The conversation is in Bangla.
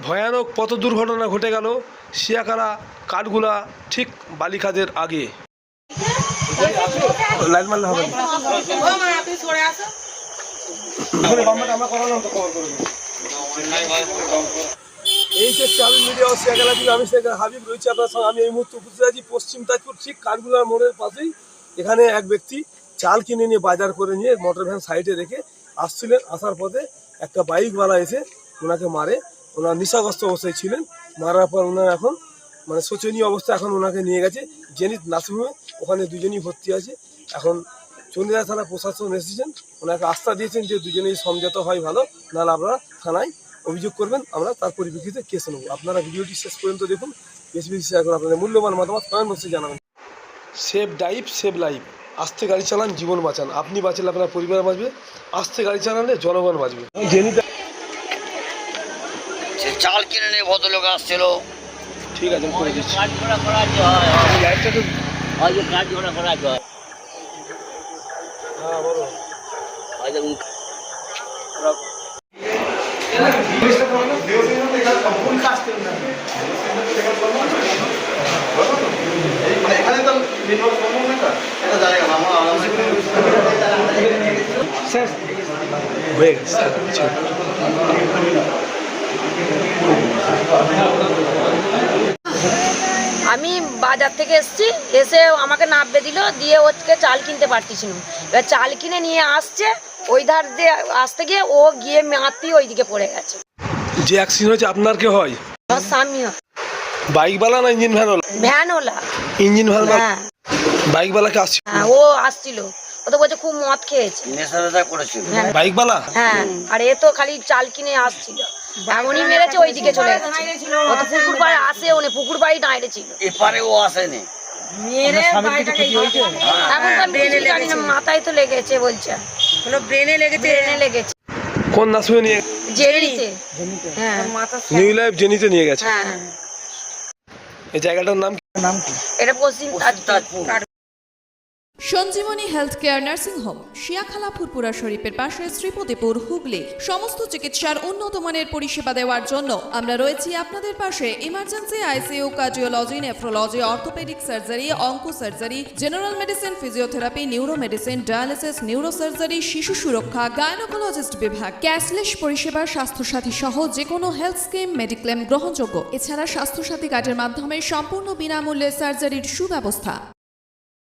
ভয়ানক পথ দুর্ঘটনা ঘটে গেল শিয়াখালা কাঠগুলা ঠিক বালিখাদের আগে। লাইন মারলে হবে এই যে চালু মিডিয়া ও শিয়াখালা থেকে আমি শেখ হাবিব রয়েছে আপনার সঙ্গে। আমি এই মুহূর্তে উপস্থিত আছি পশ্চিম তাজপুর ঠিক কাঠগুলার মোড়ের পাশেই। এখানে এক ব্যক্তি চাল কিনে নিয়ে বাজার করে নিয়ে মোটর ভ্যান সাইডে রেখে আসছিলেন। আসার পথে একটা বাইকওয়ালা এসে ওনাকে মারে। ওনার নেশাগ্রস্ত অবস্থায় ছিলেন। মারার পর ওনার এখন মানে শোচনীয় অবস্থা। এখন ওনাকে নিয়ে গেছে জেনিত নার্সিংহোমে, ওখানে দুজনই ভর্তি আছে। এখন চন্দ্রিয়া থানা প্রশাসন এসেছেন, ওনাকে আস্থা দিয়েছেন যে দুজনেই সমঝোতা হয় ভালো, নাহলে আপনারা থানায় অভিযোগ করবেন, আমরা তার পরিপ্রেক্ষিতে কেস নেব। আপনারা ভিডিওটি শেষ পর্যন্ত দেখুন, বেশি বেশি শেয়ার করুন, আপনাদের মূল্যবান মতামত কমেন্ট বক্সে জানাবেন। সেভ ড্রাইভ সেভ লাইফ, আস্তে গাড়ি চালান জীবন বাঁচান। আপনি বাঁচলে আপনার পরিবার বাঁচবে, আস্তে গাড়ি চালালে জনগণ বাঁচবে। চাল কিনে নিয়ে ভদ্রলোক আসছিল। ঠিক আছে করে দিচ্ছি। কাজ ঘোড়া করা হয়, কাজ ঘোড়া করা হয়। হ্যাঁ বলো। হয়ে গেছে। আমি বাজার থেকে এসেছি, এসে আমাকে নাববে দিল, দিয়ে ওকে চাল কিনতে পারতেছিলাম। এবার চাল কিনে নিয়ে আসছে, ওই ধার দিয়ে আসতে গিয়ে ও গিয়ে মাতি ওইদিকে পড়ে গেছে। যে অ্যাক্সিডেন্ট হয়েছে আপনার কে হয়? আমার স্বামী হয়। বাইকওয়ালা না ইঞ্জিন ভ্যানওয়ালা? ভ্যানওয়ালা। Engine van? হ্যাঁ। বাইকওয়ালাকে আসছে? হ্যাঁ, ও আসছিল, ও তো বলছে খুব মদ খেয়েছে। নেশা করেছিল বাইকওয়ালা? হ্যাঁ, আর এ তো খালি চাল কিনে আসছিল, এমনই মেরেছে ওইদিকে চলে গেছে। ও তো পুকুর পাড়ে আসে, ওনে পুকুর বাড়ি দাঁড়িয়ে ছিল, এপারে ও আসেনি। এখন তো আমি কিছু জানি না, মাথায় তো লেগেছে বলছে, ব্রেনে লেগেছে। কোন নার্সিংহোমে নিয়ে? জেনিতে। হ্যাঁ, নিউ লাইফ জেনিতে নিয়ে গেছে। হ্যাঁ। এই জায়গাটার নাম কি? এটা Paschim Tajpur. Sanjibani health care nursing home, Shiakhala Furpura শরীফের পাশে, শ্রীপতিপুর, হুগলি। সমস্ত চিকিৎসার উন্নত মানের পরিষেবা দেওয়ার জন্য আমরা রয়েছি আপনাদের পাশে। Emergency, ICU, cardiology, nephrology, orthopaedic surgery, onco surgery, general medicine, physiotherapy, neuro medicine, dialysis, neuro surgery, শিশু সুরক্ষা, গাইনোকোলজিস্ট বিভাগ, ক্যাশলেস পরিষেবা, স্বাস্থ্যসাথী সহ যে কোনো হেলথ স্কিম, মেডিক্লেম গ্রহণযোগ্য। এছাড়া স্বাস্থ্যসাথী কার্ডের মাধ্যমে সম্পূর্ণ বিনামূল্যে সার্জারির সুব্যবস্থা।